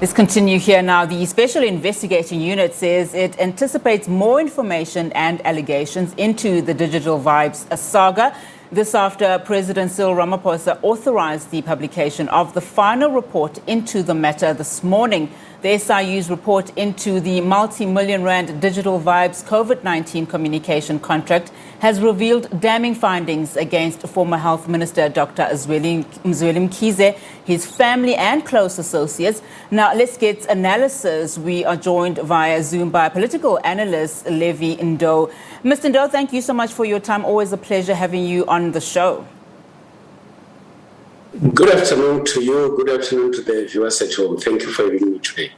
Let's continue here now. The Special Investigating Unit says it anticipates more information and allegations into the Digital Vibes saga. This after President Cyril Ramaphosa authorized the publication of the final report into the matter this morning. The SIU's report into the multi-million rand Digital Vibes COVID-19 communication contract has revealed damning findings against former Health Minister Dr Zweli Mkhize, his family and close associates. Now, let's get analysis. We are joined via Zoom by political analyst Levi Ndou. Mr. Ndou, thank you so much for your time. Always a pleasure having you on the show. Good afternoon to you. Good afternoon to the viewers at home. Thank you for having me today.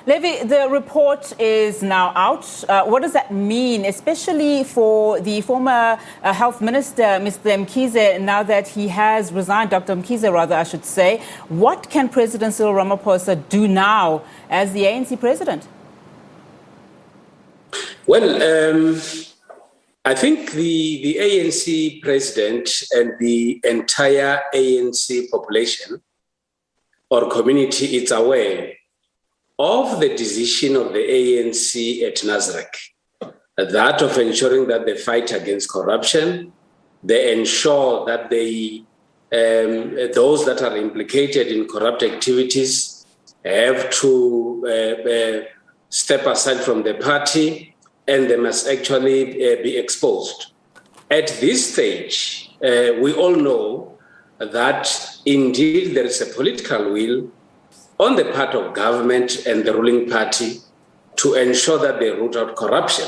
Levi, the report is now out. What does that mean, especially for the former Health Minister, Mr. Mkhize, now that he has resigned, Dr. Mkhize, rather, I should say? What can President Cyril Ramaphosa do now as the ANC president? Well, I think the ANC president and the entire ANC population or community is aware of the decision of the ANC at Nasrec, that of ensuring that they fight against corruption, they ensure that those that are implicated in corrupt activities have to step aside from the party, and they must actually be exposed. At this stage, we all know that indeed there is a political will on the part of government and the ruling party to ensure that they root out corruption.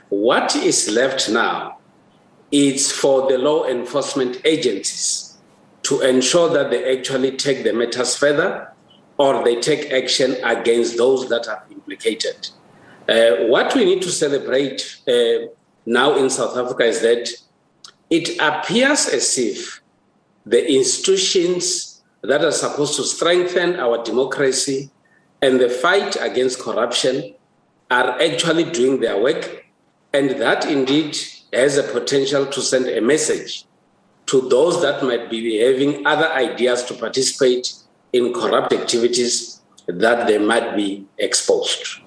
What is left now is for the law enforcement agencies to ensure that they actually take the matters further or they take action against those that are implicated. What we need to celebrate now in South Africa is that it appears as if the institutions that are supposed to strengthen our democracy and the fight against corruption are actually doing their work, and that indeed has a potential to send a message to those that might be having other ideas to participate in corrupt activities, that they might be exposed.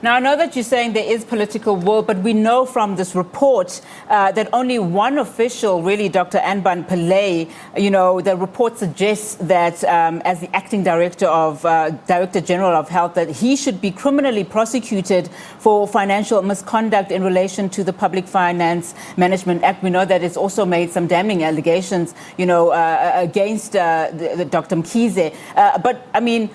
Now, I know that you're saying there is political will, but we know from this report that only one official, really, Dr. Anban Pillay, the report suggests that as the acting Director General of Health, that he should be criminally prosecuted for financial misconduct in relation to the Public Finance Management Act. We know that it's also made some damning allegations, against Dr. Mkhize. But, I mean,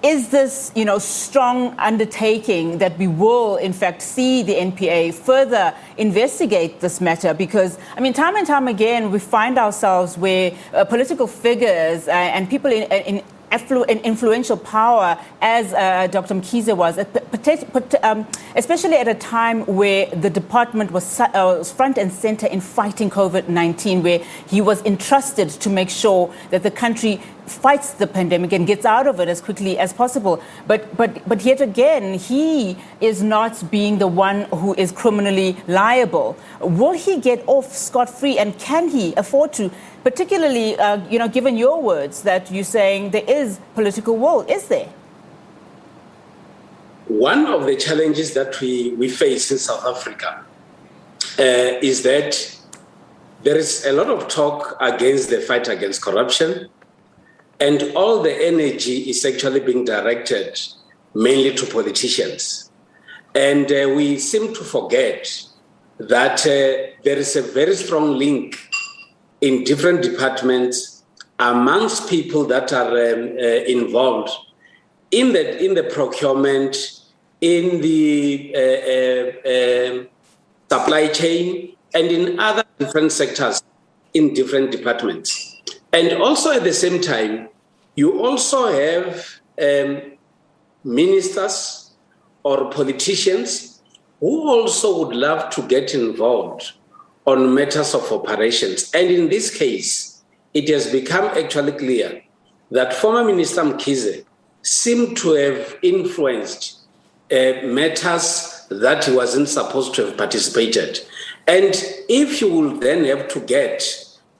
is this, strong undertaking that we will, in fact, see the NPA further investigate this matter? Because, time and time again, we find ourselves where political figures and people in influential power, as Dr. Mkhize was, especially at a time where the department was front and center in fighting COVID-19, where he was entrusted to make sure that the country fights the pandemic and gets out of it as quickly as possible. But yet again, he is not being the one who is criminally liable. Will he get off scot-free, and can he afford to? Particularly, given your words that you're saying there is political will, is there? One of the challenges that we face in South Africa is that there is a lot of talk against the fight against corruption, and all the energy is actually being directed mainly to politicians. And we seem to forget that there is a very strong link in different departments amongst people that are involved in the procurement, in the supply chain, and in other different sectors in different departments. And also at the same time, you also have ministers or politicians who also would love to get involved on matters of operations. And in this case, it has become actually clear that former Minister Mkhize seemed to have influenced matters that he wasn't supposed to have participated. And if you will then have to get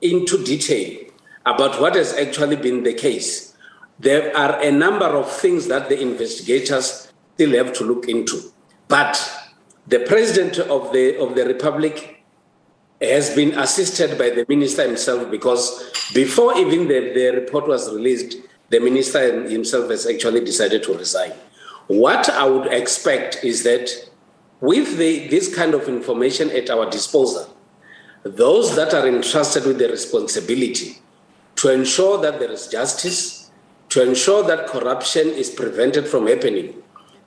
into detail about what has actually been the case, there are a number of things that the investigators still have to look into. But the President of the Republic has been assisted by the minister himself, because before even the report was released, the minister himself has actually decided to resign. What I would expect is that with this kind of information at our disposal, those that are entrusted with the responsibility to ensure that there is justice, to ensure that corruption is prevented from happening,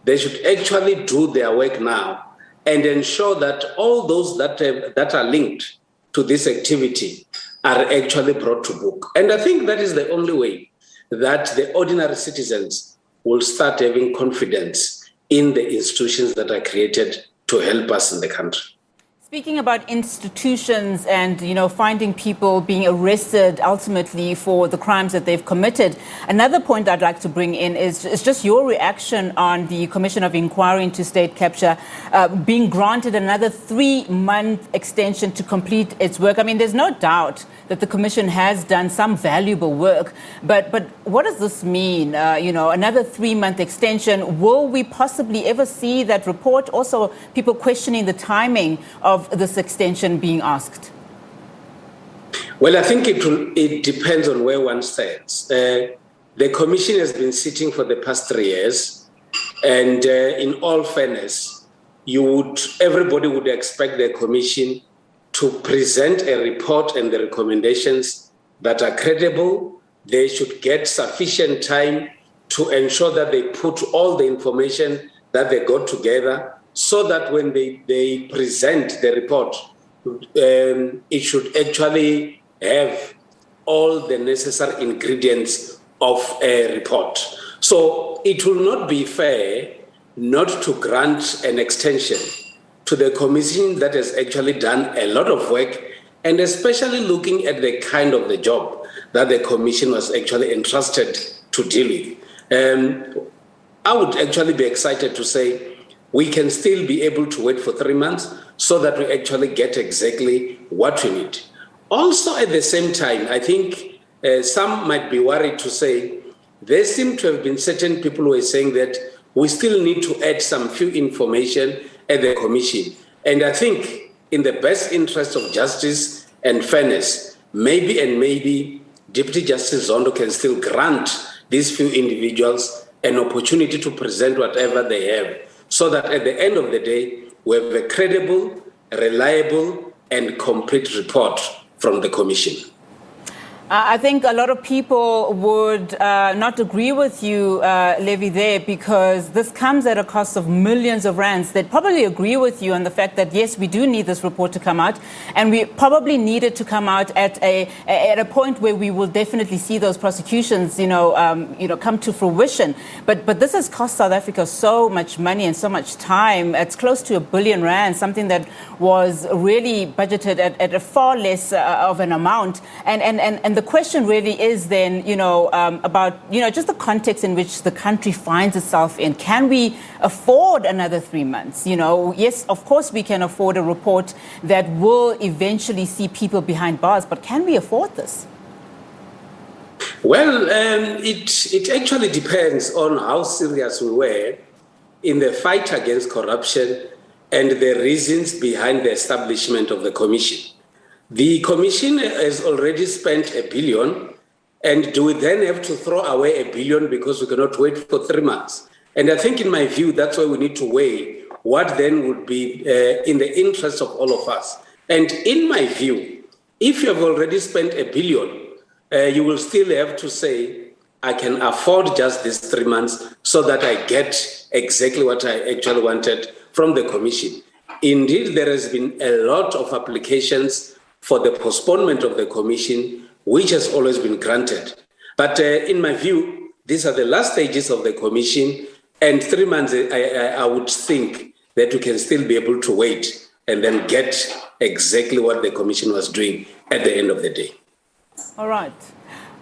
they should actually do their work now and ensure that all those that are linked to this activity are actually brought to book. And I think that is the only way that the ordinary citizens will start having confidence in the institutions that are created to help us in the country. Speaking about institutions and, finding people being arrested ultimately for the crimes that they've committed, another point I'd like to bring in is just your reaction on the Commission of Inquiry into State Capture being granted another 3-month extension to complete its work. I mean, there's no doubt that the Commission has done some valuable work, but what does this mean? Another 3-month extension. Will we possibly ever see that report? Also, people questioning the timing of this extension being asked. Well, I think it depends on where one stands. The Commission has been sitting for the past 3 years, and in all fairness, everybody would expect the Commission to present a report and the recommendations that are credible. They should get sufficient time to ensure that they put all the information that they got together, so that when they present the report, it should actually have all the necessary ingredients of a report. So it will not be fair not to grant an extension to the Commission that has actually done a lot of work, and especially looking at the kind of the job that the Commission was actually entrusted to deal with. I would actually be excited to say we can still be able to wait for 3 months so that we actually get exactly what we need. Also, at the same time, I think some might be worried to say there seem to have been certain people who are saying that we still need to add some few information at the Commission. And I think in the best interest of justice and fairness, maybe Deputy Justice Zondo can still grant these few individuals an opportunity to present whatever they have, so that at the end of the day, we have a credible, reliable, and complete report from the Commission. I think a lot of people would not agree with you, Levi, there, because this comes at a cost of millions of rands. They'd probably agree with you on the fact that, yes, we do need this report to come out, and we probably need it to come out at a point where we will definitely see those prosecutions, come to fruition. But this has cost South Africa so much money and so much time. It's close to R1 billion, something that was really budgeted at a far less of an amount. And the question really is then, about, just the context in which the country finds itself in. Can we afford another 3 months? Yes, of course we can afford a report that will eventually see people behind bars, but can we afford this? Well, it actually depends on how serious we were in the fight against corruption and the reasons behind the establishment of the Commission. The Commission has already spent R1 billion, and do we then have to throw away R1 billion because we cannot wait for 3 months? And I think, in my view, that's why we need to weigh what then would be in the interest of all of us. And in my view, if you have already spent R1 billion, you will still have to say, I can afford just these 3 months so that I get exactly what I actually wanted from the Commission. Indeed, there has been a lot of applications for the postponement of the Commission, which has always been granted. But in my view, these are the last stages of the Commission, and 3 months, I would think that we can still be able to wait and then get exactly what the Commission was doing at the end of the day. All right.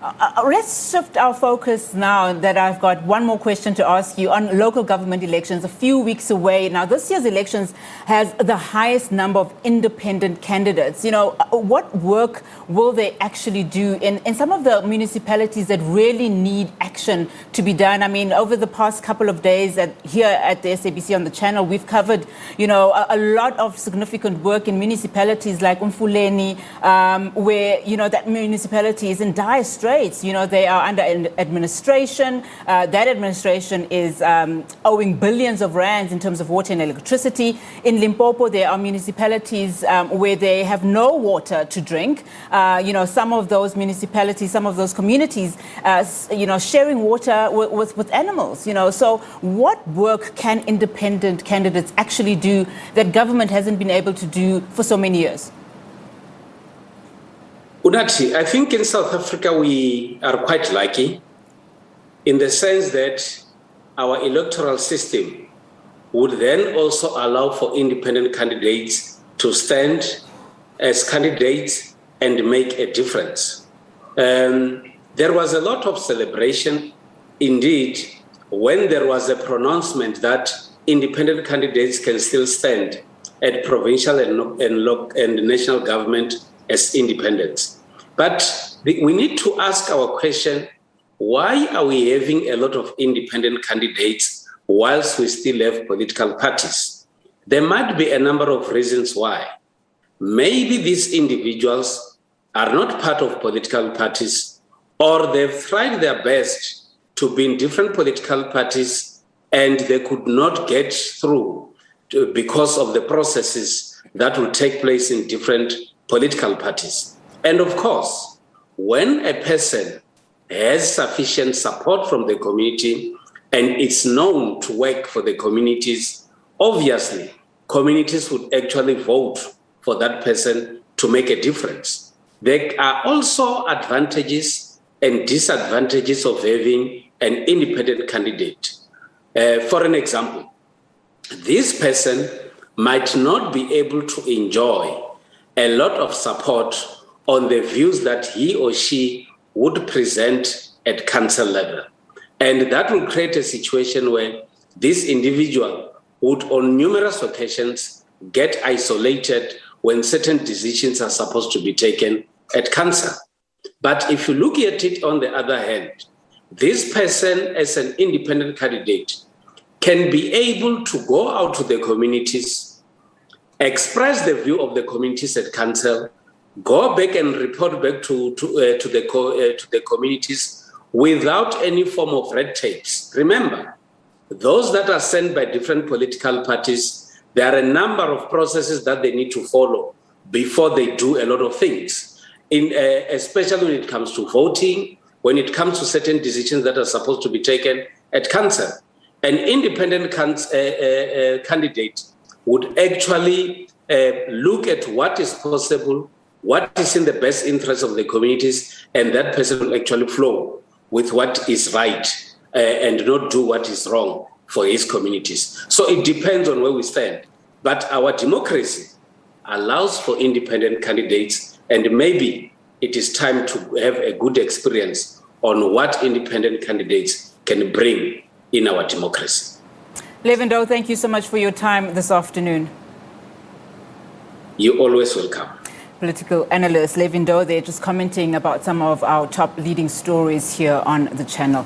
Let's shift our focus now that I've got one more question to ask you on local government elections a few weeks away. Now, this year's elections has the highest number of independent candidates. What work will they actually do in some of the municipalities that really need action to be done? I mean, over the past couple of days here at the SABC on the channel, we've covered, a lot of significant work in municipalities like Umfuleni, where, that municipality is in dire straits. They are under administration. That administration is owing billions of rands in terms of water and electricity. In Limpopo, there are municipalities where they have no water to drink. Some of those municipalities, some of those communities, sharing water with animals. So what work can independent candidates actually do that government hasn't been able to do for so many years? Unati, I think in South Africa we are quite lucky in the sense that our electoral system would then also allow for independent candidates to stand as candidates and make a difference. There was a lot of celebration indeed when there was a pronouncement that independent candidates can still stand at provincial and national government as independents. But we need to ask our question, why are we having a lot of independent candidates whilst we still have political parties? There might be a number of reasons why. Maybe these individuals are not part of political parties, or they've tried their best to be in different political parties and they could not get through because of the processes that will take place in different political parties. And of course, when a person has sufficient support from the community and it's known to work for the communities, obviously, communities would actually vote for that person to make a difference. There are also advantages and disadvantages of having an independent candidate. For an example, this person might not be able to enjoy a lot of support on the views that he or she would present at council level. And that will create a situation where this individual would on numerous occasions get isolated when certain decisions are supposed to be taken at council. But if you look at it on the other hand, this person as an independent candidate can be able to go out to the communities, express the view of the communities at council, go back and report back to the communities without any form of red tapes. Remember, those that are sent by different political parties, there are a number of processes that they need to follow before they do a lot of things, especially when it comes to voting, when it comes to certain decisions that are supposed to be taken at council. An independent candidate would actually look at what is possible, what is in the best interest of the communities, and that person will actually flow with what is right and not do what is wrong for his communities. So it depends on where we stand. But our democracy allows for independent candidates, and maybe it is time to have a good experience on what independent candidates can bring in our democracy. Levi Ndou, thank you so much for your time this afternoon. You're always welcome. Political analyst Levi Ndou, they're just commenting about some of our top leading stories here on the channel.